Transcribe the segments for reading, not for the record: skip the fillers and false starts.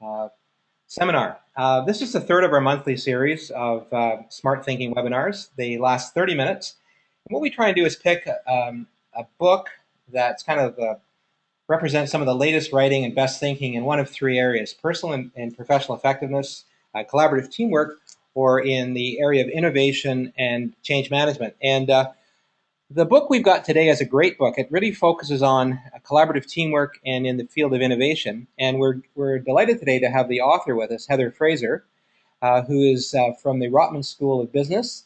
uh, seminar. This is the third of our monthly series of smart thinking webinars. They last 30 minutes. And what we try and do is pick a book that's kind of represents some of the latest writing and best thinking in one of three areas: personal and professional effectiveness, collaborative teamwork, or in the area of innovation and change management. And the book we've got today is a great book. It really focuses on collaborative teamwork and in the field of innovation. And we're delighted today to have the author with us, Heather Fraser, who is from the Rotman School of Business.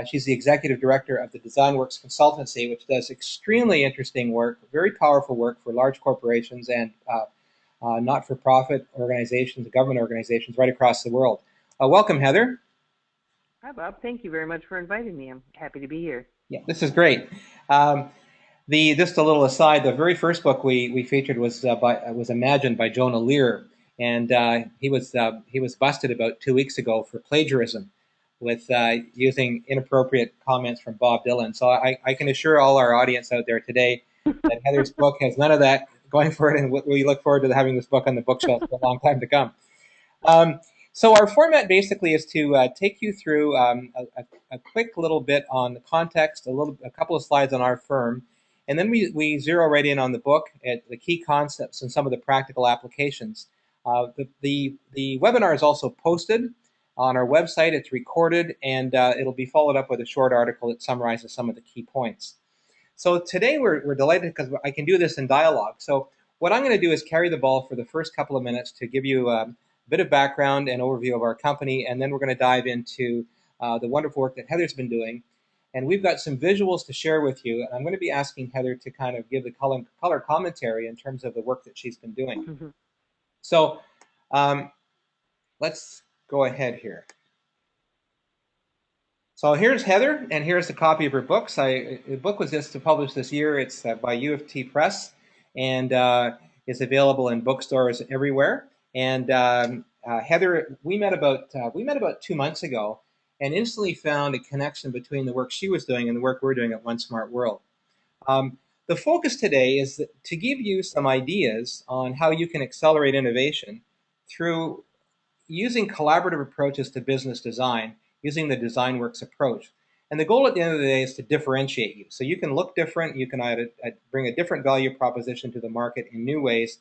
She's the executive director of the DesignWorks Consultancy, which does extremely interesting work, very powerful work for large corporations and not-for-profit organizations, government organizations right across the world. Welcome, Heather. Hi, Bob. Thank you very much for inviting me. I'm happy to be here. Yeah, this is great. Just a little aside, the very first book we featured was imagined by Jonah Lear, and he was busted about 2 weeks ago for plagiarism, with using inappropriate comments from Bob Dylan. So I can assure all our audience out there today that Heather's book has none of that going for it, and we look forward to having this book on the bookshelf for a long time to come. Um, so our format basically is to take you through a quick little bit on the context, a couple of slides on our firm, and then we zero right in on the book, at the key concepts and some of the practical applications. The webinar is also posted on our website. It's recorded, and it'll be followed up with a short article that summarizes some of the key points. So today we're delighted because I can do this in dialogue. So what I'm going to do is carry the ball for the first couple of minutes to give you a bit of background and overview of our company, and then we're going to dive into the wonderful work that Heather's been doing. And we've got some visuals to share with you, and I'm going to be asking Heather to kind of give the color commentary in terms of the work that she's been doing. So let's go ahead here. So here's Heather, and here's the copy of her books. The book was just published this year. It's by U of T Press, and is available in bookstores everywhere. And Heather, we met about 2 months ago, and instantly found a connection between the work she was doing and the work we're doing at One Smart World. The focus today is to give you some ideas on how you can accelerate innovation through using collaborative approaches to business design, using the DesignWorks approach. And the goal at the end of the day is to differentiate you. So you can look different, you can bring a different value proposition to the market in new ways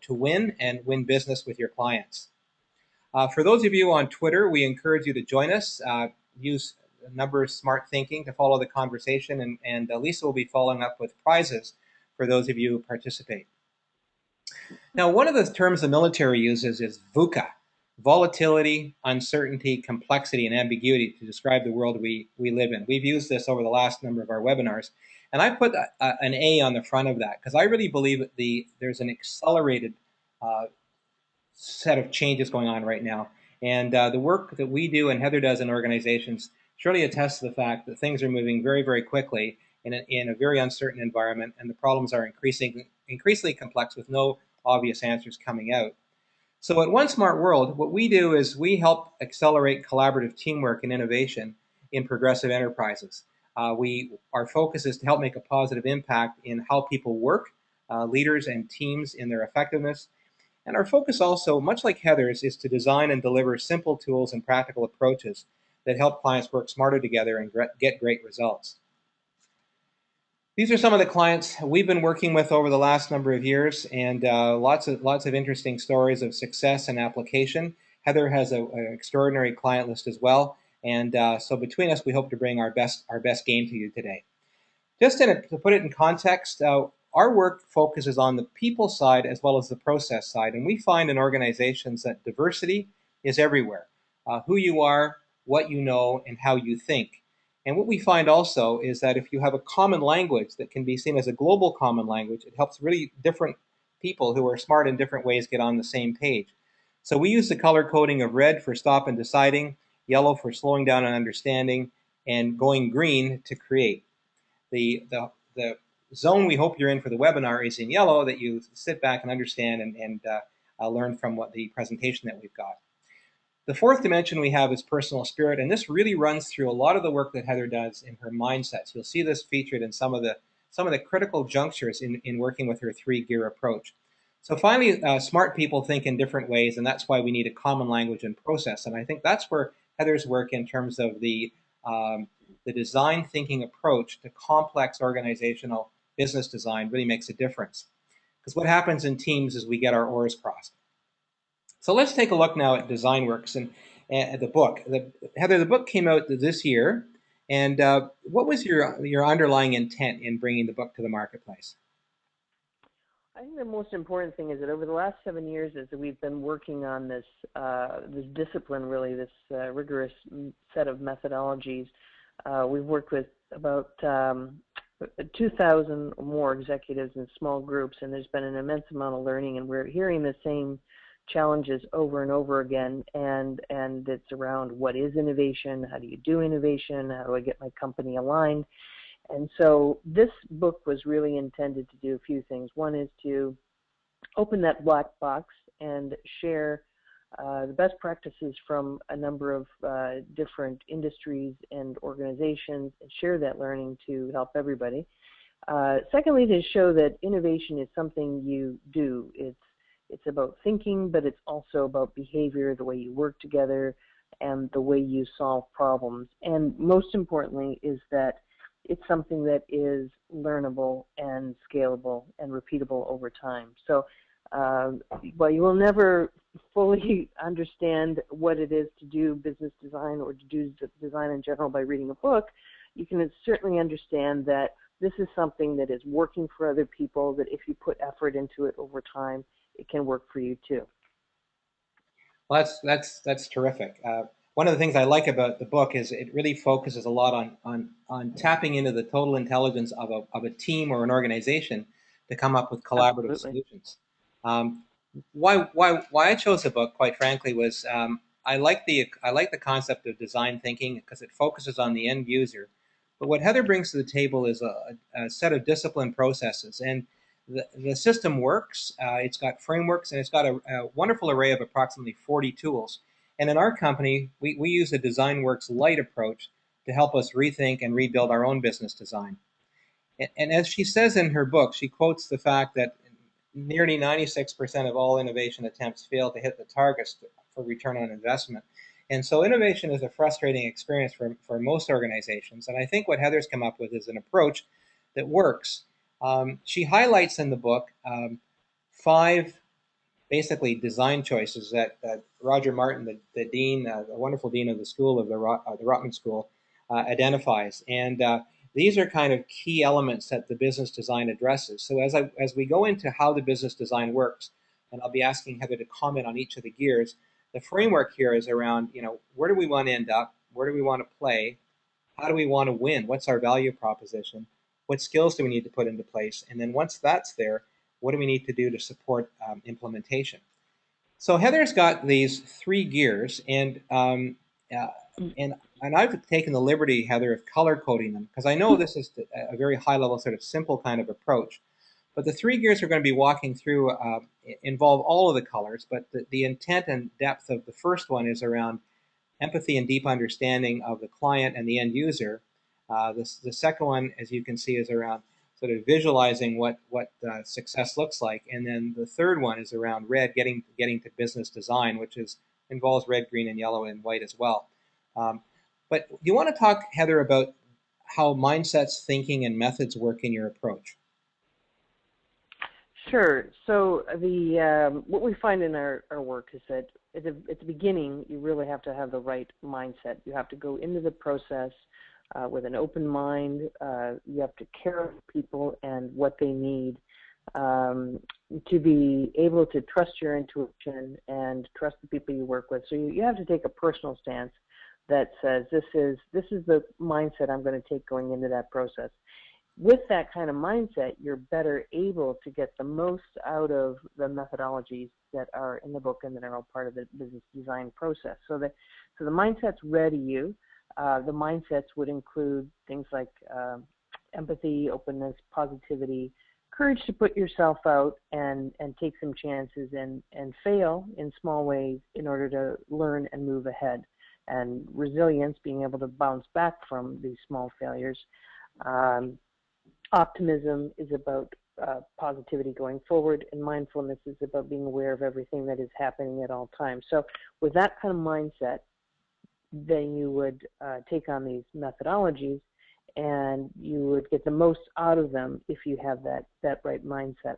to win and win business with your clients. For those of you on Twitter, we encourage you to join us. Use a number of smart thinking to follow the conversation, and Lisa will be following up with prizes for those of you who participate. Now, one of the terms the military uses is VUCA: volatility, uncertainty, complexity, and ambiguity, to describe the world we live in. We've used this over the last number of our webinars, and I put an A on the front of that because I really believe that there's an accelerated set of changes going on right now. And the work that we do and Heather does in organizations surely attests to the fact that things are moving very, very quickly in a very uncertain environment, and the problems are increasingly complex with no obvious answers coming out. So at One Smart World, what we do is we help accelerate collaborative teamwork and innovation in progressive enterprises. Our focus is to help make a positive impact in how people work, leaders and teams in their effectiveness. And our focus also, much like Heather's, is to design and deliver simple tools and practical approaches that help clients work smarter together and get great results. These are some of the clients we've been working with over the last number of years, and lots of interesting stories of success and application. Heather has an extraordinary client list as well, and so between us, we hope to bring our best game to you today. Just to put it in context, our work focuses on the people side as well as the process side, and we find in organizations that diversity is everywhere. Who you are, what you know, and how you think. And what we find also is that if you have a common language that can be seen as a global common language, it helps really different people who are smart in different ways get on the same page. So we use the color coding of red for stop and deciding, yellow for slowing down and understanding, and going green to create. The zone we hope you're in for the webinar is in yellow, that you sit back and understand and learn from what the presentation that we've got. The fourth dimension we have is personal spirit, and this really runs through a lot of the work that Heather does in her mindsets. You'll see this featured in some of the critical junctures in working with her three-gear approach. So finally, smart people think in different ways, and that's why we need a common language and process. And I think that's where Heather's work in terms of the design thinking approach to complex organizational business design really makes a difference. Because what happens in teams is we get our oars crossed. So let's take a look now at DesignWorks and the book. Heather, the book came out this year, and what was your underlying intent in bringing the book to the marketplace? I think the most important thing is that over the last 7 years, as we've been working on this this discipline, really this rigorous set of methodologies, we've worked with about 2,000 or more executives in small groups, and there's been an immense amount of learning, and we're hearing the same challenges over and over again, and it's around what is innovation, how do you do innovation, how do I get my company aligned. And so this book was really intended to do a few things. One is to open that black box and share the best practices from a number of different industries and organizations, and share that learning to help everybody. Secondly, to show that innovation is something you do. It's about thinking, but it's also about behavior, the way you work together, and the way you solve problems. And most importantly is that it's something that is learnable and scalable and repeatable over time. So while you will never fully understand what it is to do business design or to do design in general by reading a book, you can certainly understand that this is something that is working for other people, that if you put effort into it over time, it can work for you too. Well, that's terrific. One of the things I like about the book is it really focuses a lot on tapping into the total intelligence of a team or an organization to come up with collaborative Absolutely. solutions. Um, why I chose the book, quite frankly, was I like the concept of design thinking because it focuses on the end user. But what Heather brings to the table is a set of discipline processes, and the system works. It's got frameworks, and it's got a wonderful array of approximately 40 tools. And in our company, we use a DesignWorks light approach to help us rethink and rebuild our own business design. And as she says in her book, she quotes the fact that nearly 96% of all innovation attempts fail to hit the targets for return on investment. And so innovation is a frustrating experience for most organizations. And I think what Heather's come up with is an approach that works. She highlights in the book five basically design choices that Roger Martin, the dean, the wonderful dean of the school of the Rotman School, identifies. And these are kind of key elements that the business design addresses. So as we go into how the business design works, and I'll be asking Heather to comment on each of the gears, the framework here is around, where do we want to end up? Where do we want to play? How do we want to win? What's our value proposition? What skills do we need to put into place? And then once that's there, what do we need to do to support implementation? So Heather's got these three gears, uh, and I've taken the liberty, Heather, of color coding them because I know this is a very high level, sort of simple kind of approach. But the three gears we're going to be walking through involve all of the colors, but the intent and depth of the first one is around empathy and deep understanding of the client and the end user. The second one, as you can see, is around sort of visualizing what success looks like, and then the third one is around red, getting to business design, which involves red, green, and yellow and white as well. But you want to talk, Heather, about how mindsets, thinking, and methods work in your approach? Sure. So the what we find in our work is that at the beginning, you really have to have the right mindset. You have to go into the process with an open mind. You have to care for people and what they need, to be able to trust your intuition and trust the people you work with. So you have to take a personal stance that says this is the mindset I'm going to take going into that process. With that kind of mindset, you're better able to get the most out of the methodologies that are in the book and that are all part of the business design process. So the mindset's ready you. The mindsets would include things like empathy, openness, positivity, courage to put yourself out and take some chances and fail in small ways in order to learn and move ahead. And resilience, being able to bounce back from these small failures. Optimism is about positivity going forward, and mindfulness is about being aware of everything that is happening at all times. So with that kind of mindset, then you would take on these methodologies, and you would get the most out of them if you have that right mindset.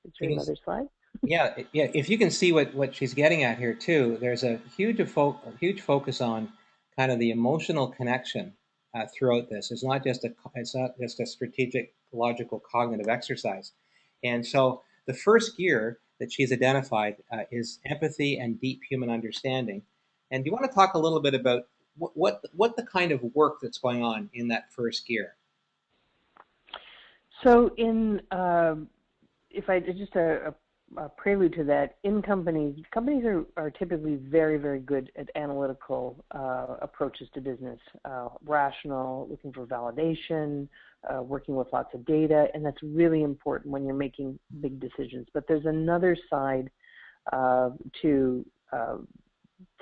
Is there another slide? Yeah, yeah. If you can see what she's getting at here too, there's a huge focus on kind of the emotional connection throughout this. It's not just a strategic, logical, cognitive exercise. And so the first gear that she's identified is empathy and deep human understanding. And do you want to talk a little bit about what the kind of work that's going on in that first gear? So if I just a prelude to that, in companies are typically very, very good at analytical approaches to business, rational, looking for validation, working with lots of data, and that's really important when you're making big decisions. But there's another side to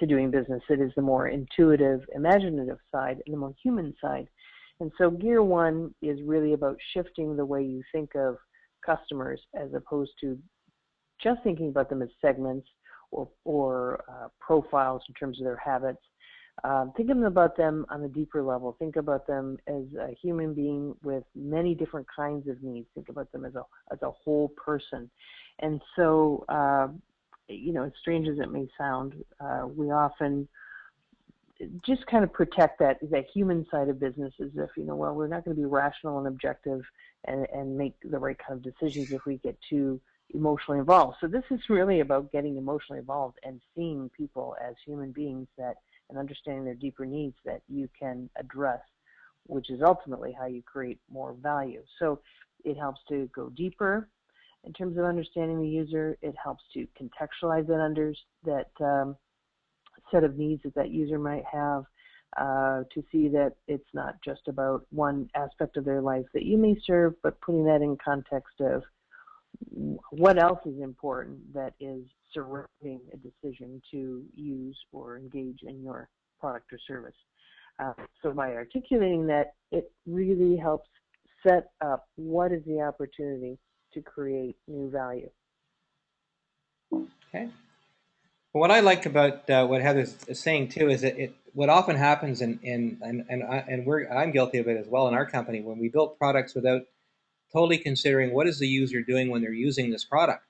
doing business. It is the more intuitive, imaginative side, and the more human side. And so gear one is really about shifting the way you think of customers, as opposed to just thinking about them as segments or profiles in terms of their habits. Thinking about them on a deeper level. Think about them as a human being with many different kinds of needs. Think about them as a whole person. And so, as strange as it may sound, we often just kind of protect that human side of business, as if, well, we're not going to be rational and objective and make the right kind of decisions if we get too emotionally involved. So this is really about getting emotionally involved and seeing people as human beings and understanding their deeper needs that you can address, which is ultimately how you create more value. So it helps to go deeper in terms of understanding the user. It helps to contextualize that set of needs that user might have, to see that it's not just about one aspect of their life that you may serve, but putting that in context of what else is important that is surrounding a decision to use or engage in your product or service. So by articulating that, it really helps set up what is the opportunity to create new value. Okay. What I like about what Heather's saying too is that what often happens and I'm guilty of it as well in our company, when we build products without totally considering what is the user doing when they're using this product,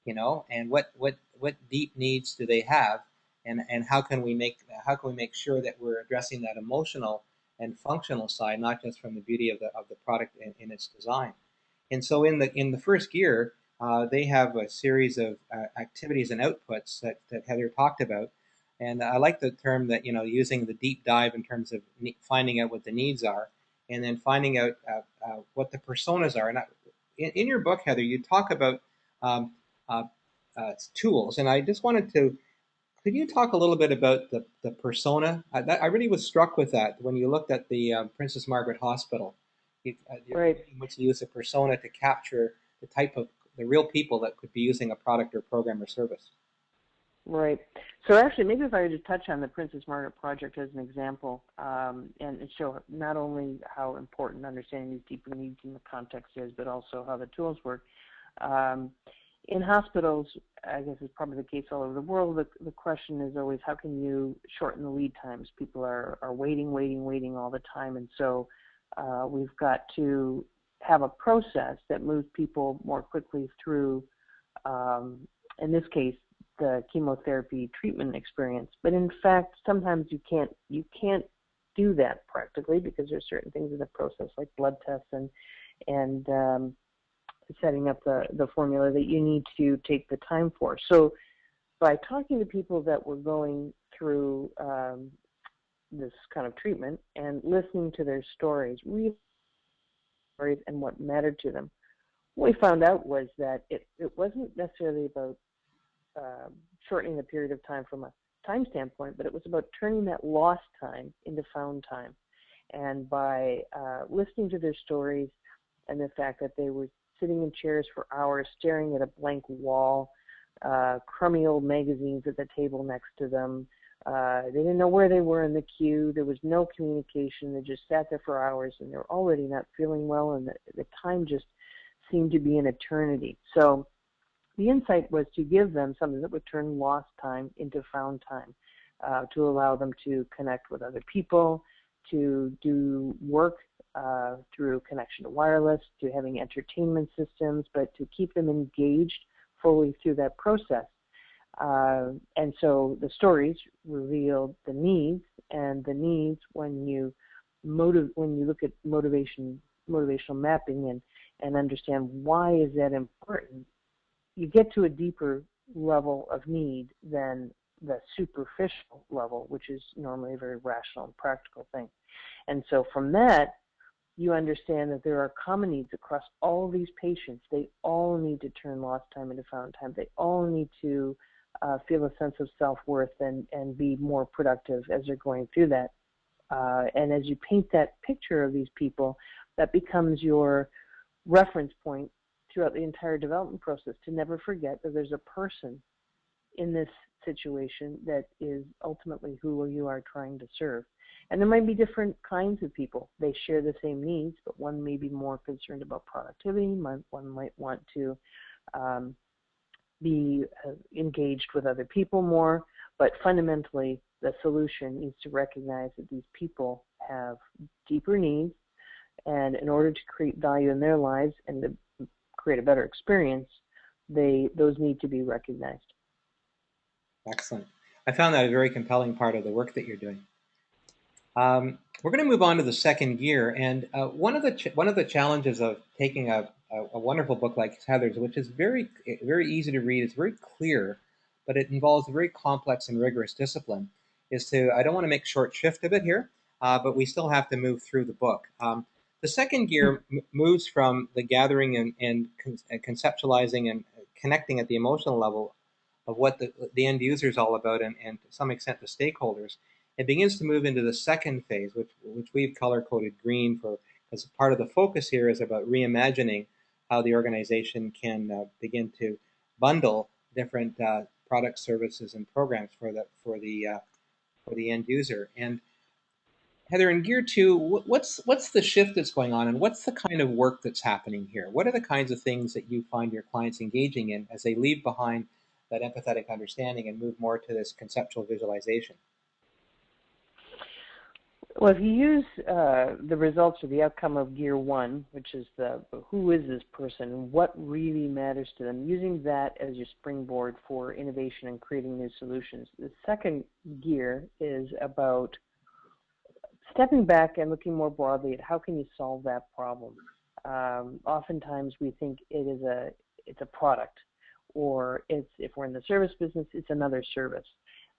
and what deep needs do they have, and how can we make sure that we're addressing that emotional and functional side, not just from the beauty of the product in its design. And so in the first gear, they have a series of activities and outputs that Heather talked about. And I like the term that, using the deep dive in terms of finding out what the needs are, and then finding out what the personas are. And in your book, Heather, you talk about tools. And I just could you talk a little bit about the persona? I really was struck with that when you looked at the Princess Margaret Hospital. Right. Which use a persona to capture the real people that could be using a product or program or service. Right. So actually, maybe if I were to touch on the Princess Margaret project as an example, and show not only how important understanding these deeper needs in the context is, but also how the tools work. In hospitals, I guess it's probably the case all over the world, the question is always, how can you shorten the lead times? People are waiting all the time, and so we've got to have a process that moves people more quickly through, in this case, the chemotherapy treatment experience. But in fact, sometimes you can't do that practically, because there's certain things in the process like blood tests and setting up the formula that you need to take the time for. So by talking to people that were going through this kind of treatment and listening to their stories, and what mattered to them, what we found out was that it wasn't necessarily about shortening the period of time from a time standpoint, but it was about turning that lost time into found time. And by listening to their stories and the fact that they were sitting in chairs for hours, staring at a blank wall, crummy old magazines at the table next to them, They didn't know where they were in the queue. There was no communication. They just sat there for hours, and they're already not feeling well, and the time just seemed to be an eternity. So the insight was to give them something that would turn lost time into found time, to allow them to connect with other people, to do work through connection to wireless, to having entertainment systems, but to keep them engaged fully through that process. And so the stories revealed the needs, and the needs, when you look at motivational mapping and understand why is that important, you get to a deeper level of need than the superficial level, which is normally a very rational and practical thing. And so from that, you understand that there are common needs across all these patients. They all need to turn lost time into found time. They all need to feel a sense of self-worth and be more productive as they're going through that. And as you paint that picture of these people, that becomes your reference point throughout the entire development process, to never forget that there's a person in this situation that is ultimately who you are trying to serve. And there might be different kinds of people. They share the same needs, but one may be more concerned about productivity. One might want to be engaged with other people more. But fundamentally, the solution needs to recognize that these people have deeper needs, and in order to create value in their lives and to create a better experience, those need to be recognized. Excellent. I found that a very compelling part of the work that you're doing. We're going to move on to the second gear, and one of the challenges of taking a wonderful book like Heather's, which is very easy to read, it's very clear, but it involves a very complex and rigorous discipline, is I don't want to make short shrift of it here, but we still have to move through the book. The second gear moves from the gathering and conceptualizing and connecting at the emotional level of what the end user is all about, and to some extent the stakeholders. It begins to move into the second phase, which we've color-coded green because part of the focus here is about reimagining how the organization can begin to bundle different products, services, and programs for the end user. And Heather, in Gear 2, what's the shift that's going on, and what's the kind of work that's happening here? What are the kinds of things that you find your clients engaging in as they leave behind that empathetic understanding and move more to this conceptual visualization? Well, if you use the results or the outcome of Gear 1, which is who is this person, what really matters to them, using that as your springboard for innovation and creating new solutions. The second gear is about stepping back and looking more broadly at how can you solve that problem. Oftentimes we think it's a product, or if we're in the service business, it's another service.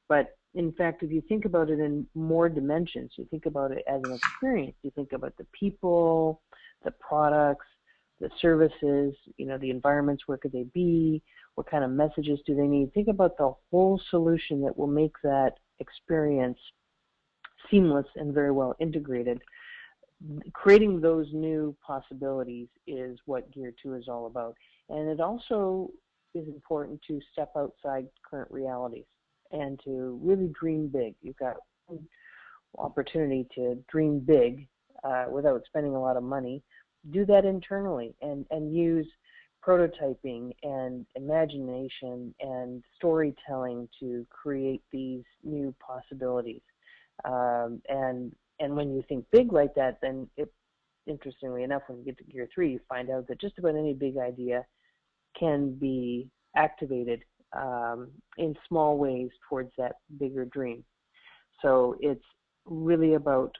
But in fact, if you think about it in more dimensions, you think about it as an experience. You think about the people, the products, the services, the environments, where could they be, what kind of messages do they need. Think about the whole solution that will make that experience seamless and very well integrated. Creating those new possibilities is what Gear 2 is all about. And it also is important to step outside current realities and to really dream big. You've got opportunity to dream big without spending a lot of money. Do that internally and use prototyping and imagination and storytelling to create these new possibilities. And when you think big like that, then interestingly enough, when you get to Gear 3, you find out that just about any big idea can be activated in small ways towards that bigger dream. So it's really about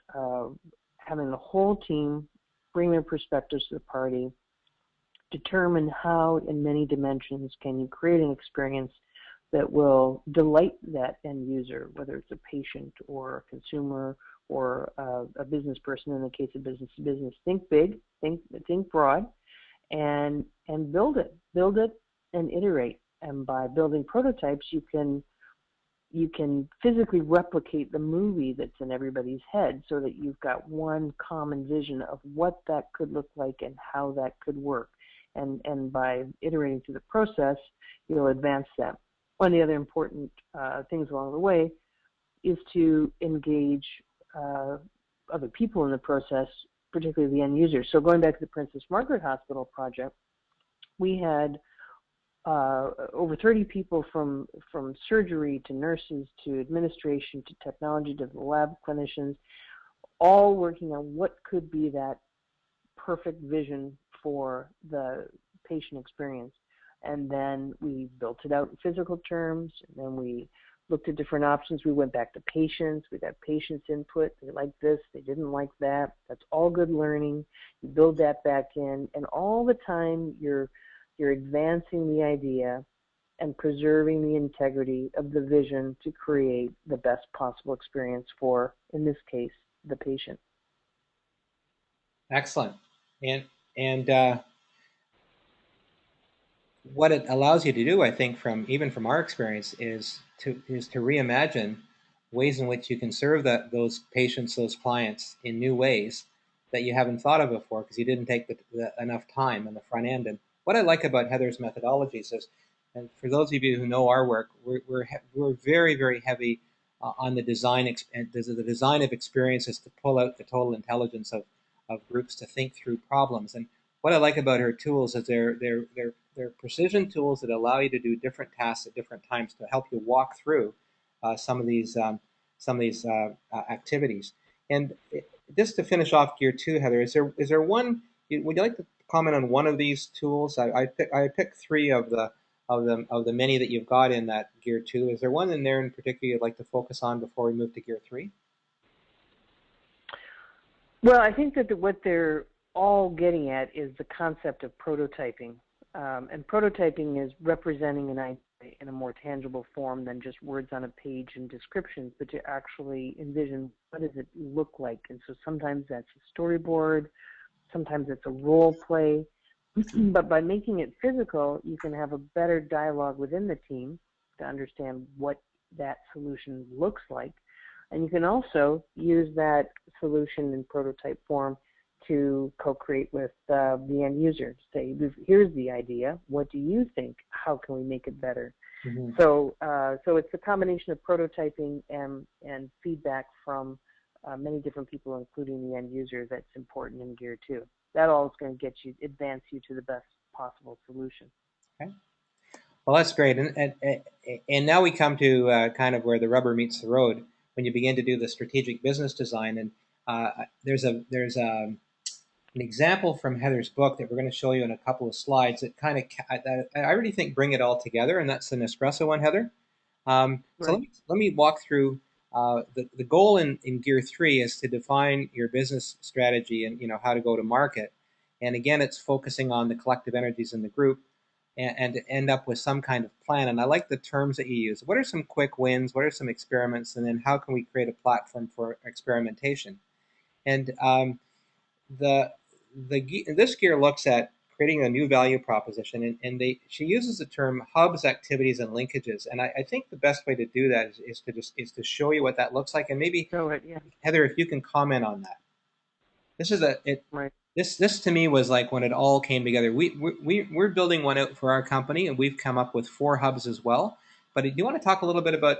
having the whole team bring their perspectives to the party, determine how in many dimensions can you create an experience that will delight that end user, whether it's a patient or a consumer or a business person. In the case of business to business, think big, think broad, and build it and iterate. And by building prototypes, you can physically replicate the movie that's in everybody's head, so that you've got one common vision of what that could look like and how that could work. And by iterating through the process, you'll advance that. One of the other important things along the way is to engage other people in the process, particularly the end users. So going back to the Princess Margaret Hospital project, we had over 30 people from surgery to nurses to administration to technology to the lab clinicians, all working on what could be that perfect vision for the patient experience. And then we built it out in physical terms, and then we looked at different options. We went back to patients. We got patients' input. They liked this. They didn't like that. That's all good learning. You build that back in, and all the time you're advancing the idea and preserving the integrity of the vision to create the best possible experience for, in this case, the patient. Excellent. And what it allows you to do, I think, even from our experience, is to reimagine ways in which you can serve those patients, those clients, in new ways that you haven't thought of before because you didn't take enough time on the front end. And what I like about Heather's methodologies is, and for those of you who know our work, we're very, very heavy on the design of experiences to pull out the total intelligence of groups to think through problems. And what I like about her tools is they're precision tools that allow you to do different tasks at different times to help you walk through some of these activities. And just to finish off Gear 2, Heather, is there one? Would you like to comment on one of these tools? I picked three of the many that you've got in that Gear 2. Is there one in there in particular you'd like to focus on before we move to Gear 3? Well, I think that what they're all getting at is the concept of prototyping. And prototyping is representing an idea in a more tangible form than just words on a page and descriptions, but to actually envision what does it look like. And so sometimes that's a storyboard, sometimes it's a role play, but by making it physical, you can have a better dialogue within the team to understand what that solution looks like. And you can also use that solution in prototype form to co-create with the end user. To say, here's the idea. What do you think? How can we make it better? Mm-hmm. So it's a combination of prototyping and feedback from many different people, including the end user, that's important in Gear 2. That all is going to advance you to the best possible solution. Okay. Well, that's great. And now we come to kind of where the rubber meets the road when you begin to do the strategic business design. And there's an example from Heather's book that we're going to show you in a couple of slides that kind of, I really think, bring it all together, and that's the Nespresso one, Heather. Right. So let me walk through the goal in Gear 3 is to define your business strategy and how to go to market. And again, it's focusing on the collective energies in the group and to end up with some kind of plan. And I like the terms that you use. What are some quick wins? What are some experiments? And then how can we create a platform for experimentation? And this gear looks at creating a new value proposition, and she uses the term hubs, activities, and linkages. And I think the best way to do that is to show you what that looks like, and maybe show it, yeah. Heather, if you can comment on that. This is right. This to me was like when it all came together. We're building one out for our company, and we've come up with 4 hubs as well. But do you want to talk a little bit about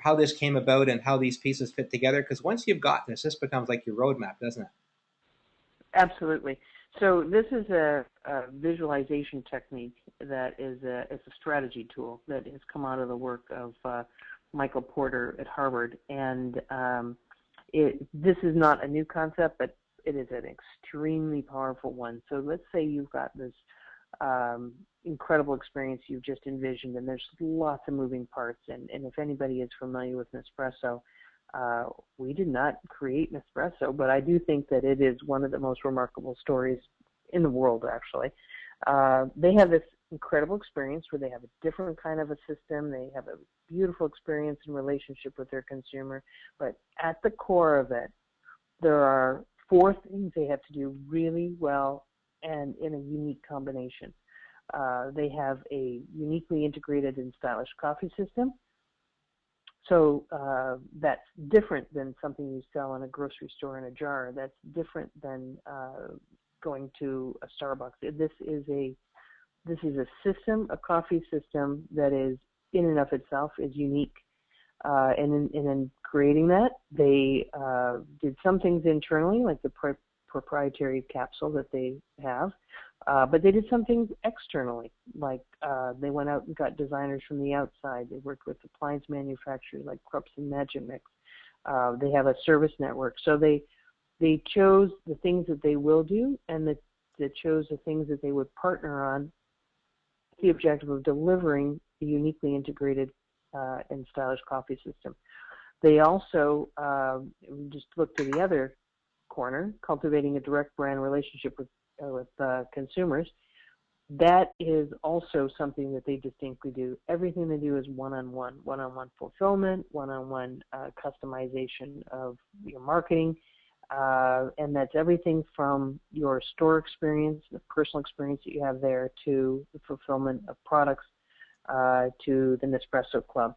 how this came about and how these pieces fit together? Because once you've got this becomes like your roadmap, doesn't it? Absolutely. So this is a visualization technique that it's a strategy tool that has come out of the work of Michael Porter at Harvard. And this is not a new concept, but it is an extremely powerful one. So let's say you've got this incredible experience you've just envisioned, and there's lots of moving parts. And if anybody is familiar with Nespresso, we did not create Nespresso, but I do think that it is one of the most remarkable stories in the world, actually. They have this incredible experience where they have a different kind of a system. They have a beautiful experience and relationship with their consumer. But at the core of it, there are 4 things they have to do really well and in a unique combination. They have a uniquely integrated and stylish coffee system. So that's different than something you sell in a grocery store in a jar. That's different than going to a Starbucks. This is a system, a coffee system that is in and of itself is unique. And in creating that, they did some things internally, like the proprietary capsule that they have, but they did some things externally, like they went out and got designers from the outside. They worked with appliance manufacturers like Krups and Magic Mix. They have a service network. So they chose the things that they will do, and they chose the things that they would partner on, with the objective of delivering a uniquely integrated and stylish coffee system. They also just looked to the other corner, cultivating a direct brand relationship with consumers. That is also something that they distinctly do. Everything they do is one-on-one fulfillment, one-on-one customization of your marketing, and that's everything from your store experience, the personal experience that you have there, to the fulfillment of products, to the Nespresso Club.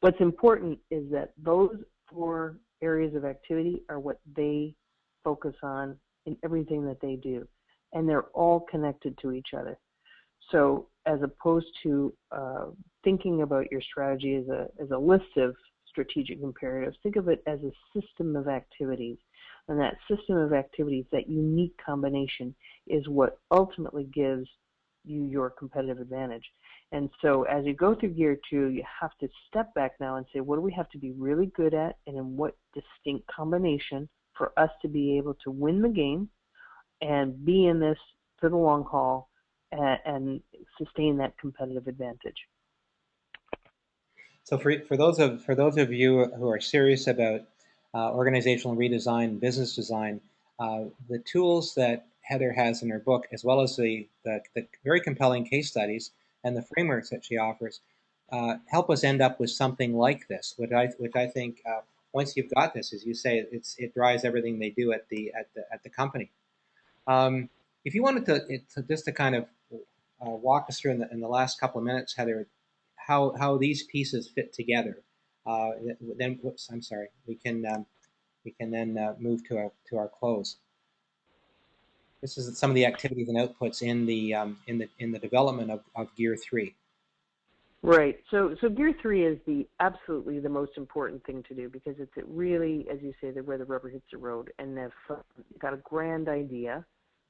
What's important is that those 4 areas of activity are what they focus on in everything that they do, and they're all connected to each other. So as opposed to thinking about your strategy as a list of strategic imperatives, think of it as a system of activities. And that system of activities, that unique combination, is what ultimately gives you your competitive advantage. And so as you go through gear 2, you have to step back now and say, what do we have to be really good at, and in what distinct combination for us to be able to win the game and be in this for the long haul and sustain that competitive advantage. So for those of you who are serious about organizational redesign, business design, the tools that Heather has in her book, as well as the very compelling case studies and the frameworks that she offers, help us end up with something like this, which I think once you've got this, as you say, it drives everything they do at the company. If you wanted to just to kind of walk us through in the last couple of minutes, Heather, how these pieces fit together, then whoops, I'm sorry. We can then move to our close. This is some of the activities and outputs in the development of Gear 3. Right. So Gear 3 is absolutely the most important thing to do, because it really, as you say, where the rubber hits the road. And if you've got a grand idea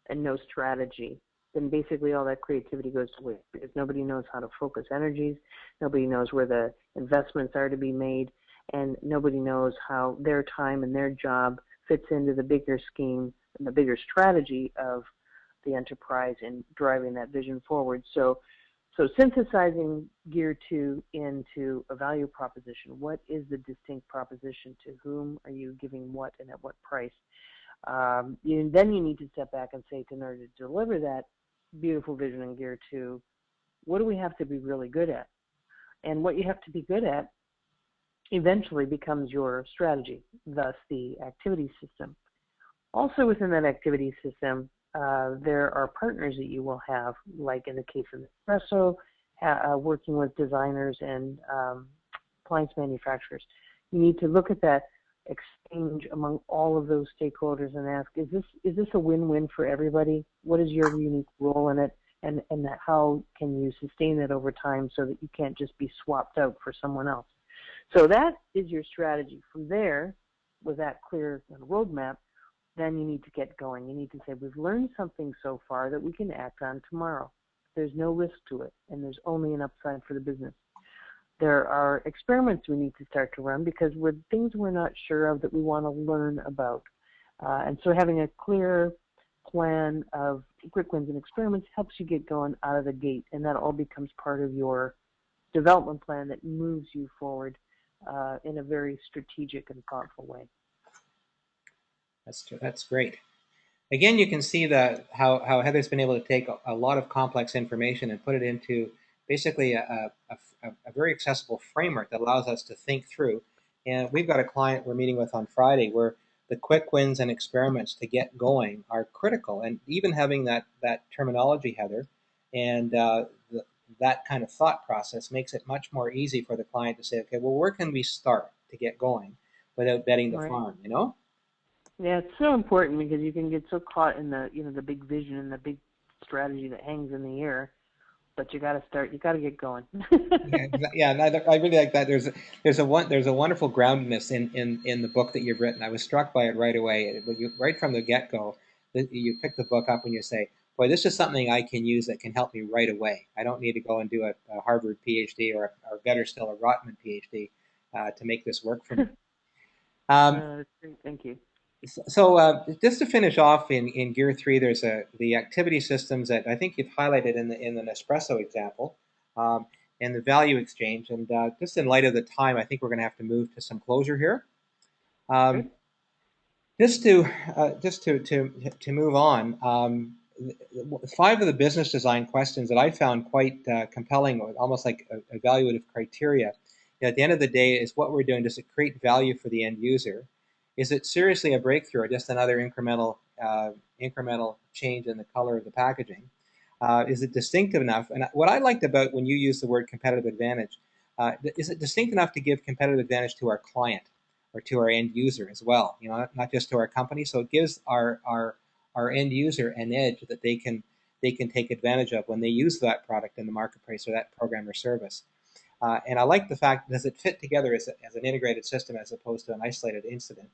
and no strategy, then basically all that creativity goes to waste, because nobody knows how to focus energies, nobody knows where the investments are to be made, and nobody knows how their time and their job fits into the bigger scheme and the bigger strategy of the enterprise and driving that vision forward. So synthesizing Gear 2 into a value proposition. What is the distinct proposition? To whom are you giving what, and at what price? Then you need to step back and say, in order to deliver that beautiful vision in Gear 2, what do we have to be really good at? And what you have to be good at eventually becomes your strategy, thus the activity system. Also within that activity system, there are partners that you will have, like in the case of Nespresso, working with designers and appliance manufacturers. You need to look at that exchange among all of those stakeholders and ask, is this a win-win for everybody? What is your unique role in it? And how can you sustain it over time so that you can't just be swapped out for someone else? So that is your strategy. From there, with that clear roadmap, then you need to get going. You need to say, we've learned something so far that we can act on tomorrow. There's no risk to it, and there's only an upside for the business. There are experiments we need to start to run, because we're things we're not sure of that we want to learn about. And so having a clear plan of quick wins and experiments helps you get going out of the gate, and that all becomes part of your development plan that moves you forward in a very strategic and thoughtful way. That's great. Again, you can see how Heather's been able to take a lot of complex information and put it into basically a very accessible framework that allows us to think through. And we've got a client we're meeting with on Friday where the quick wins and experiments to get going are critical. And even having that terminology, Heather, and that kind of thought process makes it much more easy for the client to say, okay, well, where can we start to get going without betting the farm, you know? Yeah, it's so important, because you can get so caught in the big vision and the big strategy that hangs in the air But you got to start. You got to get going. Yeah, and I really like that. There's a wonderful groundedness in the book that you've written. I was struck by it right away. When you right from the get go, you pick the book up and you say, "Boy, this is something I can use that can help me right away. I don't need to go and do a Harvard PhD or better still a Rotman PhD to make this work for me." Um, That's great. Thank you. so just to finish off in Gear 3, there's the activity systems that I think you've highlighted in the Nespresso example, um, and the value exchange. And just in light of the time, I think we're going to have to move to some closure here. Good. Um, just to move on, 5 of the business design questions that I found quite compelling, almost like evaluative criteria. At the end of the day, is what we're doing. Does it create value for the end user? Is it seriously a breakthrough, or just another incremental change in the color of the packaging? Is it distinctive enough? And what I liked about when you use the word competitive advantage, is it distinct enough to give competitive advantage to our client or to our end user as well? Not just to our company. So it gives our end user an edge that they can take advantage of when they use that product in the marketplace or that program or service. And I like the fact, does it fit together as an integrated system as opposed to an isolated incident?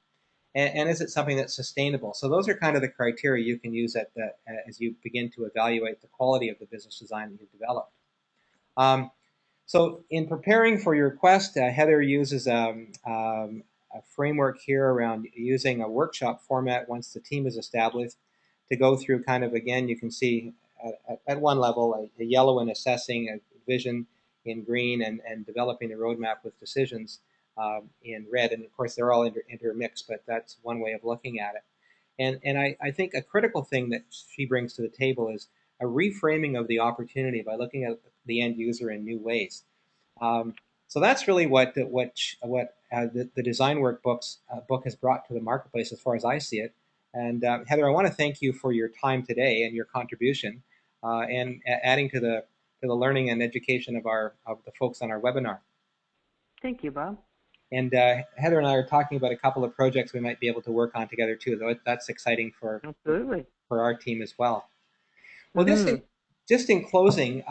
And is it something that's sustainable? So those are kind of the criteria you can use as you begin to evaluate the quality of the business design that you've developed. Um, so in preparing for your quest, Heather uses a framework here around using a workshop format once the team is established to go through kind of, again, you can see at one level a yellow in assessing, a vision in green, and developing a roadmap with decisions in red. And of course, they're all intermixed, but that's one way of looking at it. And I think a critical thing that she brings to the table is a reframing of the opportunity by looking at the end user in new ways. Um, so that's really what the design workbooks book has brought to the marketplace, as far as I see it. And Heather, I want to thank you for your time today and your contribution, and adding to the learning and education of the folks on our webinar. Thank you, Bob. And Heather and I are talking about a couple of projects we might be able to work on together too. Though that's exciting Absolutely. for our team as well. Well, Mm-hmm. just in closing,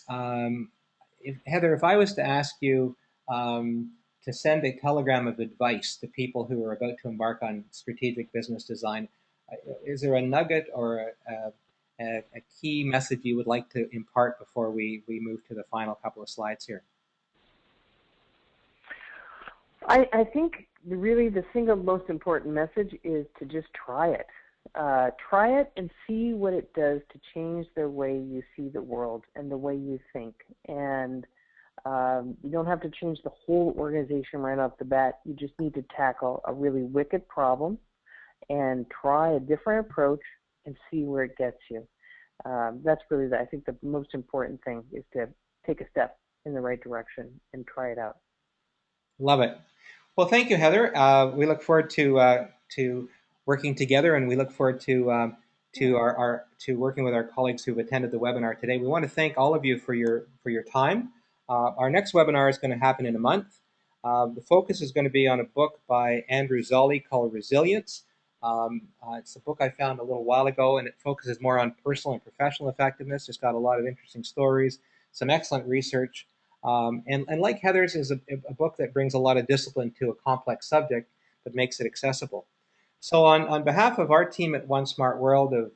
Heather, if I was to ask you to send a telegram of advice to people who are about to embark on strategic business design, is there a nugget or a key message you would like to impart before we move to the final couple of slides here? I think really the single most important message is to just try it. Try it and see what it does to change the way you see the world and the way you think. And you don't have to change the whole organization right off the bat. You just need to tackle a really wicked problem and try a different approach and see where it gets you. That's really, I think, the most important thing is to take a step in the right direction and try it out. Love it. Well, thank you, Heather. We look forward to working together, and we look forward to working with our colleagues who've attended the webinar today. We want to thank all of you for your time. Our next webinar is going to happen in a month. The focus is going to be on a book by Andrew Zolli called Resilience. It's a book I found a little while ago, and it focuses more on personal and professional effectiveness. It's got a lot of interesting stories, some excellent research. And like Heather's is a book that brings a lot of discipline to a complex subject, but makes it accessible. So on behalf of our team at One Smart World of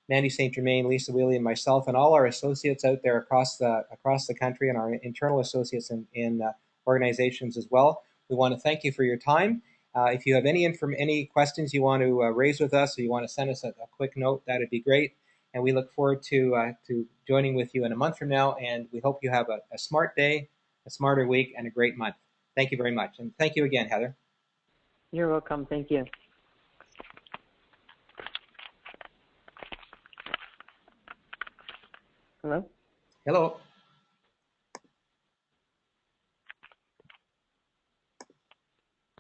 Mandy St. Germain, Lisa Wiele, and myself, and all our associates out there across the country, and our internal associates in organizations as well, we want to thank you for your time. If you have any questions you want to raise with us, or you want to send us a quick note, that would be great. And we look forward to joining with you in a month from now. And we hope you have a smart day, a smarter week, and a great month. Thank you very much. And thank you again, Heather. You're welcome. Thank you. Hello? Hello.